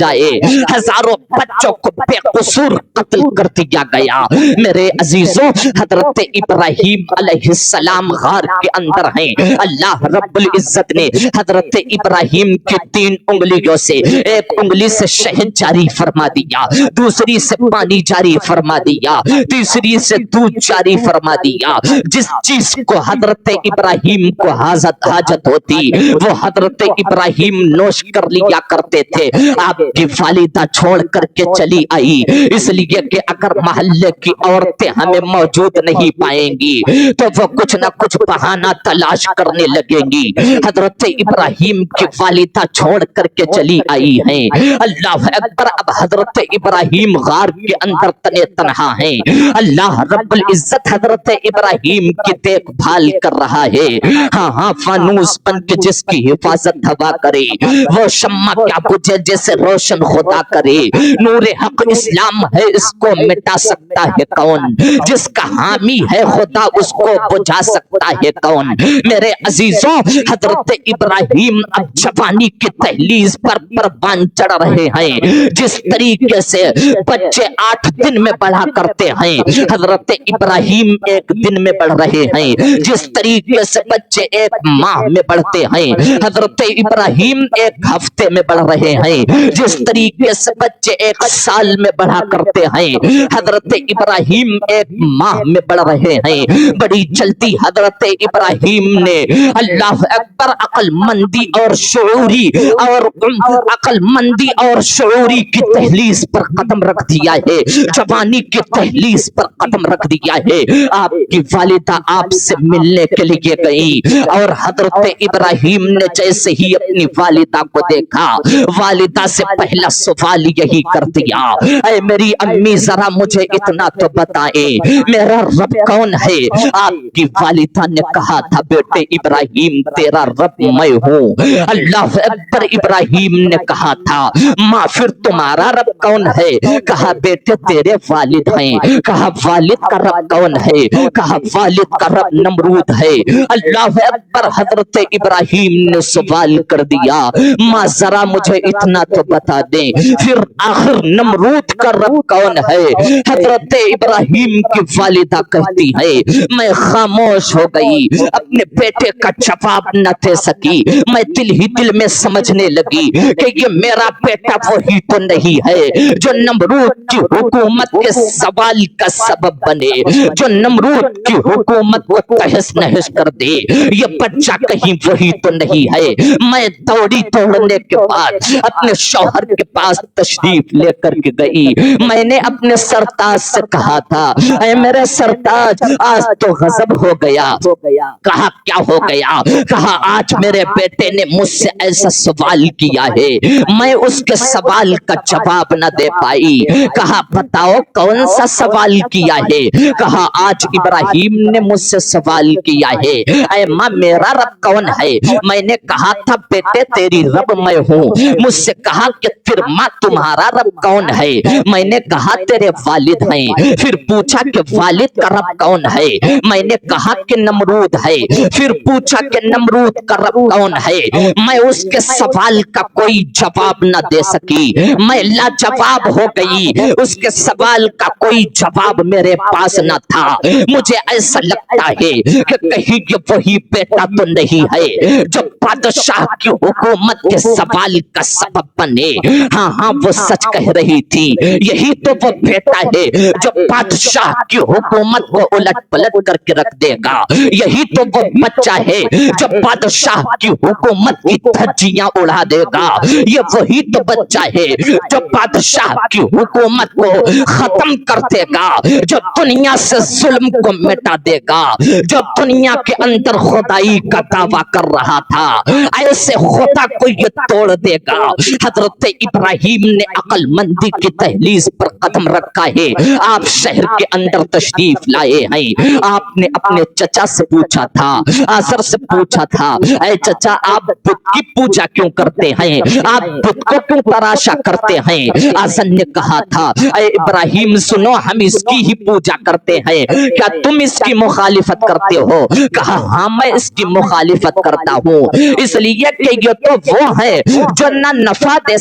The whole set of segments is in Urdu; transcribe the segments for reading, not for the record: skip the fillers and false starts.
جائے, ہزاروں بچوں کو بے قصور قتل کر دیا گیا. میرے عزیزوں, حضرت ابراہیم علیہ السلام غار کے اندر ہیں. اللہ رب العزت نے حضرت ابراہیم کی 3 انگلیوں سے, ایک انگلی سے شہد جاری فرما دیا, دوسری سے پانی جاری فرما دیا, تیسری سے دودھ جاری فرما دیا. جس چیز کو حضرت ابراہیم کو حاجت ہوتی وہ حضرت ابراہیم نوش کر لیا کرتے تھے. آپ کی والدہ چھوڑ کر کے چلی آئی, اس لیے کہ اگر محلے کی عورتیں ہمیں موجود نہیں پائیں گی تو وہ کچھ نہ کچھ بہانہ تلاش کرنے لگیں گی. حضرت ابراہیم کی والدہ چھوڑ کر کے چلی آئی ہیں. اللہ اکبر. اب حضرت ابراہیم غار کے اندر تنے تنہا ہیں. اللہ رب العزت حضرت ابراہیم کی دیکھ بھال کر رہا ہے. ہاں فانوس بن کے جس کی حفاظت ہوا کرے, وہ شمع کیا بجھے جیسے روشن خدا کرے. نور حق اسلام ہے, اس کو مٹا سکتا ہے کون؟ جس کا حامی ہے خدا, اس کو بجھا سکتا ہے کون؟ میرے عزیزوں, حضرت ابراہیم اب جوانی کی دہلیز پر پروان چڑھ رہے ہیں. جس طریقے سے بچے 8 دن میں بڑھا کرتے ہیں, حضرت ابراہیم 1 دن میں بڑھ رہے ہیں. جس طریقے سے بچے 1 ماہ میں بڑھتے ہیں, حضرت ابراہیم 1 ہفتے میں بڑھ رہے ہیں. جس طریقے سے بچے 1 سال میں بڑھا کرتے ہیں, حضرت ابراہیم 1 ماہ میں بڑھ رہے ہیں. بڑی جلدی حضرت ابراہیم نے اللہ اکبر عقل مندی اور شعوری کی تحلیز پر قدم رکھ دیا ہے, جوانی کی تحلیز پر قدم رکھ دیا ہے. آپ کی والدہ آپ سے ملنے کے لیے گئی اور حضرت ابراہیم نے جیسے ہی اپنی والدہ کو دیکھا, والدہ سے پہلا سوال یہی کر دیا, اے میری امی ذرا مجھے اتنا تو بتائیں میرا رب کون ہے؟ آپ کی والدہ نے کہا تھا, بیٹے ابراہیم تیرا رب میں ہوں. اللہ اکبر. ابراہیم نے کہا تھا, ماں پھر تمہارا رب کون ہے؟ کہا بیٹے تیرے والد ہیں. کہا والد کا رب کون ہے؟ کہا والد کا رب نمرود ہے. اللہ اکبر. حضرت ابراہیم نے سوال کر دیا, ماں ذرا مجھے اتنا تو بتا دیں پھر آخر نمرود کا رب کون ہے؟ حضرت ابراہیم کی والدہ کہتی ہے, میں خاموش ہو گئی, اپنے بیٹے کا جواب نہ دے سکی. میں دل ہی دل میں سمجھنے لگی کہ یہ میرا بیٹا وہی تو نہیں ہے جو نمرود کی حکومت کے سوال کا سبب بنے, جو نمرود کی حکومت کو تہس نہس کر دے. یہ بچہ کہیں وہی تو نہیں ہے. میں دوڑنے کے بعد اپنے شوہر کے پاس تشریف لے کر کے گئی. میں نے اپنے سرتاج سے کہا تھا, اے میرے سرتاج آج تو غضب ہو گیا. کہا کیا ہو گیا؟ کہا آج میرے بیٹے نے مجھ سے ایسا سوال کیا ہے, میں اس کے سوال کا جواب نہ دے پائی. کہا بتاؤ کون سا سوال کیا ہے؟ کہا آج ابراہیم نے مجھ سے سوال کیا ہے, اے ماں میرا رب کون ہے؟ میں نے کہا تھا بیٹے تیری رب میں ہوں. مجھ سے کہا کہ پھر ماں تمہارا رب کون ہے؟ میں نے کہا تیرے والد ہیں. پھر پوچھا کہ والد کا رب کون ہے؟ میں نے کہا کہ نمرود ہے. پھر پوچھا کہ نمرود کا رب کون ہے؟ میں اس کے سوال کا کوئی جواب نہ دے سکی. میں لاجواب ہو گئی, اس کے سوال کا کوئی جواب میرے پاس نہ تھا. مجھے ایسا لگتا ہے کہ کہیں یہ وہی بیٹا تو نہیں ہے جو بادشاہ کی حکومت کے سوال کا سبب بنے. ہاں وہ سچ کہہ رہی تھی, یہی تو وہ بیٹا ہے جو بادشاہ کی حکومت کو الٹ پلٹ کر کے رکھ دے گا. یہی تو وہ بچہ ہے جو بادشاہ کی حکومت کی دھجیاں اڑا دے گا. یہ وہی تو بچہ ہے جو بادشاہ کی حکومت کو ختم کر دے گا, جو دنیا سے ظلم کو مٹا دے گا, جو دنیا کے اندر خدائی کا دعویٰ کر رہا تھا ایسے خدا کو یہ توڑ دے گا. حضرت ابراہیم نے عقل مندی کی دہلیز پر قدم رکھا ہے. آپ شہر کے اندر تشریف لائے ہیں. آپ نے اپنے چچا سے پوچھا تھا, آزر سے پوچھا تھا, اے چچا آپ بت کی پوجا کیوں کرتے ہیں؟ آپ بت کو کیوں تراشا کرتے ہیں؟ آزر نے کہا تھا, اے ابراہیم سنو, ہم اس کی ہی پوجا کرتے ہیں, کیا تم اس کی مخالفت کرتے ہو؟ کہا ہاں میں اس کی مخالفت کرتا ہوں, اس لیے کہ یہ تو وہ ہے جو نہ نفع دے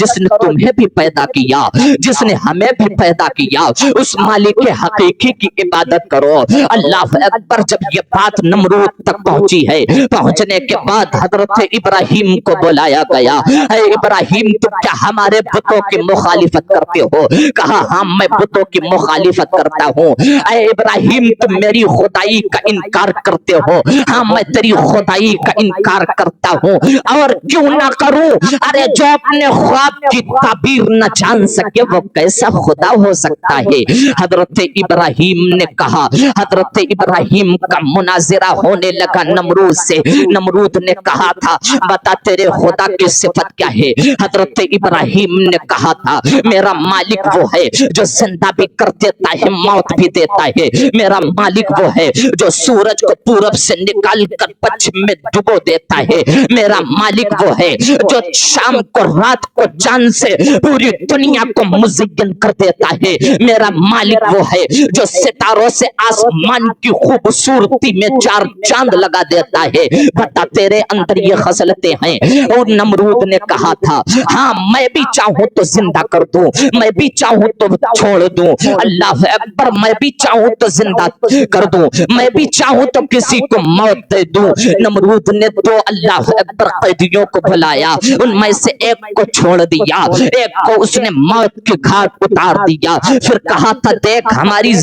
جس نے تمہیں بھی پیدا کیا, جس نے ہمیں بھی پیدا کیا, اس مالک حقیقی کی عبادت کرو. اللہ اکبر. جب یہ بات نمرود تک پہنچی ہے, پہنچنے کے بعد حضرت ابراہیم کو بلایا گیا. اے ابراہیم تم کیا ہمارے بتوں کی مخالفت کرتے ہو؟ کہا ہاں میں بتوں کی مخالفت کرتا ہوں. اے ابراہیم تم میری خدائی کا انکار کرتے ہو؟ ہاں میں تیری خدائی کا انکار کرتا ہوں. اور کیوں نہ کروں؟ ارے جو اپنے خواب کی تعبیر نہ جان سکے وہ کیسا خدا ہو سکتا ہے؟ حضرت ابراہیم نے کہا, حضرت ابراہیم کا مناظرہ ہونے لگا نمرود سے. نمرود نے کہا تھا بتا تیرے خدا کی صفت کیا ہے؟ حضرت ابراہیم نے کہا تھا میرا مالک وہ ہے جو زندہ بھی کر دیتا ہے, موت بھی دیتا ہے. میرا مالک وہ ہے جو سورج کو پورب سے نکال کر پچھم میں ڈبو دیتا ہے. میرا مالک وہ ہے جو شام کو رات کو چاند سے پوری دنیا کو مزین کر دیتا ہے. میرا مالک وہ ہے جو ستاروں سے آسمان کی خوبصورتی میں چار چاند لگا دیتا ہے. بتا تیرے اندر یہ خصلتیں ہیں؟ اور نمرود نے کہا تھا ہاں میں بھی چاہوں تو زندہ کر دوں, میں بھی چاہوں تو چھوڑ دوں. اللہ اکبر. میں بھی چاہوں تو زندہ کر دوں, میں بھی چاہوں تو کسی کو موت دے دوں. نمرود نے تو اللہ اکبر قیدیوں کو بلایا, ان میں سے ایک کو چھوڑ دیا, ایک کو اس نے موت کے گھاٹ اتار دیا. پھر کہا تھا دیکھ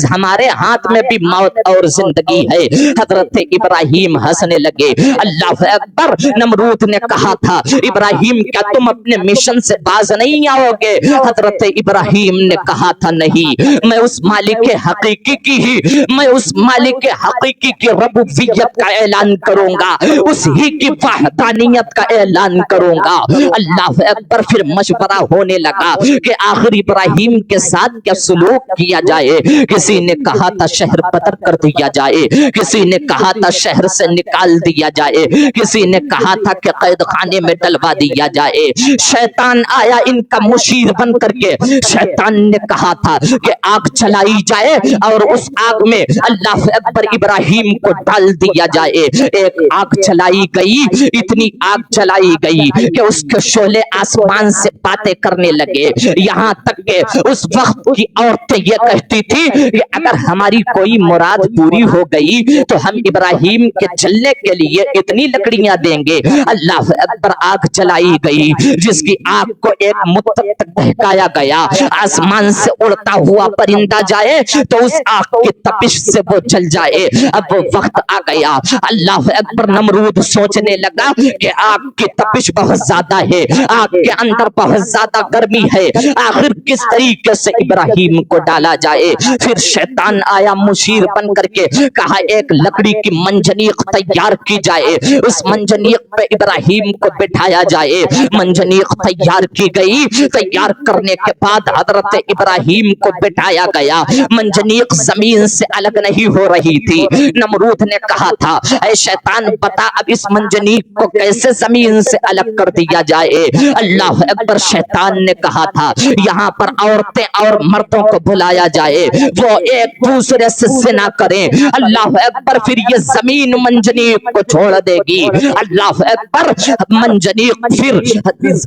ہمارے ہاتھ میں بھی موت اور زندگی ہے. حضرت ابراہیم ہنسنے لگے. اللہ اکبر. نمرود نے کہا تھا ابراہیم کیا تم اپنے مشن سے باز نہیں آؤ گے؟ حضرت ابراہیم نے کہا تھا نہیں, میں اس مالک حقیقی کی ہی, میں اس مالک حقیقی کی ربوبیت کا اعلان کروں گا, اس ہی کی وحدانیت کا اعلان کروں گا. اللہ اکبر. پھر مشورہ ہونے لگا کہ آخر ابراہیم کے ساتھ کیا سلوک کیا جائے. کسی نے کہا تھا شہر بدر کر دیا جائے, کسی نے کہا تھا شہر سے نکال دیا جائے, کسی نے کہا تھا کہ قید خانے میں ڈلوا دیا جائے. شیطان آیا ان کا مشیر بن کر کے. شیطان نے کہا تھا کہ آگ چلائی جائے اور اس آگ میں اللہ اکبر ابراہیم کو ڈال دیا جائے. ایک آگ چلائی گئی, اتنی آگ چلائی گئی کہ اس کے شعلے آسمان سے باتیں کرنے لگے. یہاں تک کہ اس وقت کی عورتیں یہ کہتی تھی کہ اگر ہماری کوئی مراد پوری ہو گئی تو ہم ابراہیم کے جلنے کے لیے اتنی لکڑیاں دیں گے. اللہ اکبر. آگ چلائی گئی جس کی آگ کو ایک مدت تک بہکایا گیا. آسمان سے اڑتا ہوا پرندہ جائے تو اس آگ کی تپش سے وہ جل جائے. اب وہ وقت آ گیا. اللہ اکبر. نمرود سوچنے لگا کہ آگ کی تپش بہت زیادہ ہے, آگ کے اندر بہت زیادہ گرمی ہے, آخر کس طریقے سے ابراہیم کو ڈالا جائے. پھر شیطان آیا مشیر بن کر کے. کہا ایک لکڑی کی منجنیق تیار کی جائے, اس منجنیق پہ ابراہیم کو بٹھایا جائے. منجنیق تیار کی گئی. تیار کرنے کے بعد حضرت ابراہیم کو بٹھایا گیا. منجنیق زمین سے الگ نہیں ہو رہی تھی. نمرود نے کہا تھا اے شیطان بتا اب اس منجنیق کو کیسے زمین سے الگ کر دیا جائے. اللہ اکبر. شیطان نے کہا تھا یہاں پر عورتیں اور مردوں کو بلایا جائے, وہ ایک دوسرے سے زنا کریں. اللہ اکبر. پھر یہ زمین منجنیق کو چھوڑ دے گی. اللہ اکبر. منجنیق پھر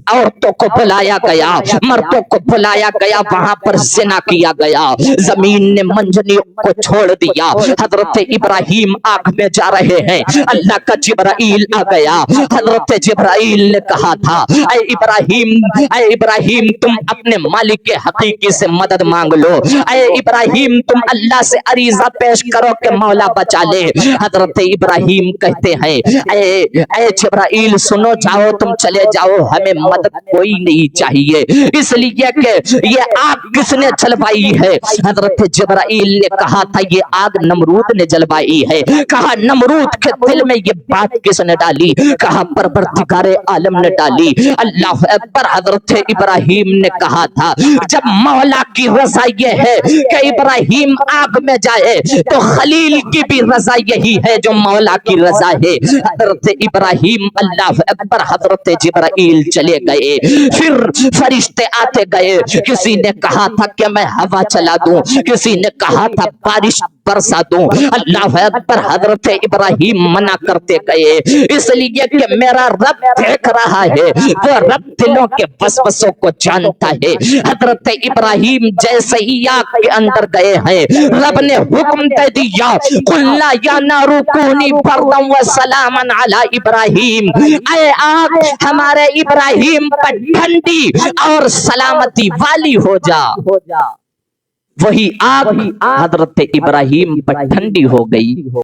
عورتوں کو بلایا گیا, مردوں کو بلایا گیا, وہاں پر زنا کیا گیا. زمین نے منجنیق کو چھوڑ دیا. حضرت ابراہیم آگ میں جا رہے ہیں. اللہ کا جبرائیل آ گیا. حضرت جبرائیل نے کہا تھا اے ابراہیم تم اپنے مالک حقیقی سے مدد مانگ لو. اے ابراہیم تم اللہ سے عریضہ پیش کرو کہ مولا بچا لے. حضرت ابراہیم کہتے ہیں اے جبرائیل سنو, جاؤ تم چلے جاؤ, ہمیں مدد کوئی نہیں چاہیے, اس لیے کہ یہ آگ کس نے جلوائی ہے. حضرت جبرائیل نے کہا تھا یہ آگ نمرود نے جلوائی ہے. کہا نمرود کے دل میں یہ بات کس نے ڈالی؟ کہا پروردگار عالم نے ڈالی. اللہ اکبر. حضرت ابراہیم نے کہا تھا جب مولا کی رضا یہ ہے کہ ابراہیم آگ میں جائے تو خلیل کی بھی رضا یہی ہے جو مولا کی رضا ہے. حضرت ابراہیم اللہ اکبر. حضرت جبرائیل چلے گئے. پھر فرشتے آتے گئے. کسی نے کہا تھا کہ میں ہوا چلا دوں, کسی نے کہا تھا بارش برسا دوں. اللہ اکبر. حضرت ابراہیم منع کرتے گئے اس لیے کہ میرا رب دیکھ رہا ہے, وہ رب دلوں نفسوں کے وسوسوں کو جانتا ہے. حضرت ابراہیم جیسے ہی آگ کے اندر گئے ہیں, رب نے حکم دے دیا, قلنا یا نار کونی بردا وسلاما علی ابراہیم, اے آگ ہمارے ابراہیم پر ٹھنڈی اور سلامتی والی ہو جا. وہی آگ حضرت ابراہیم پر ٹھنڈی ہو گئی.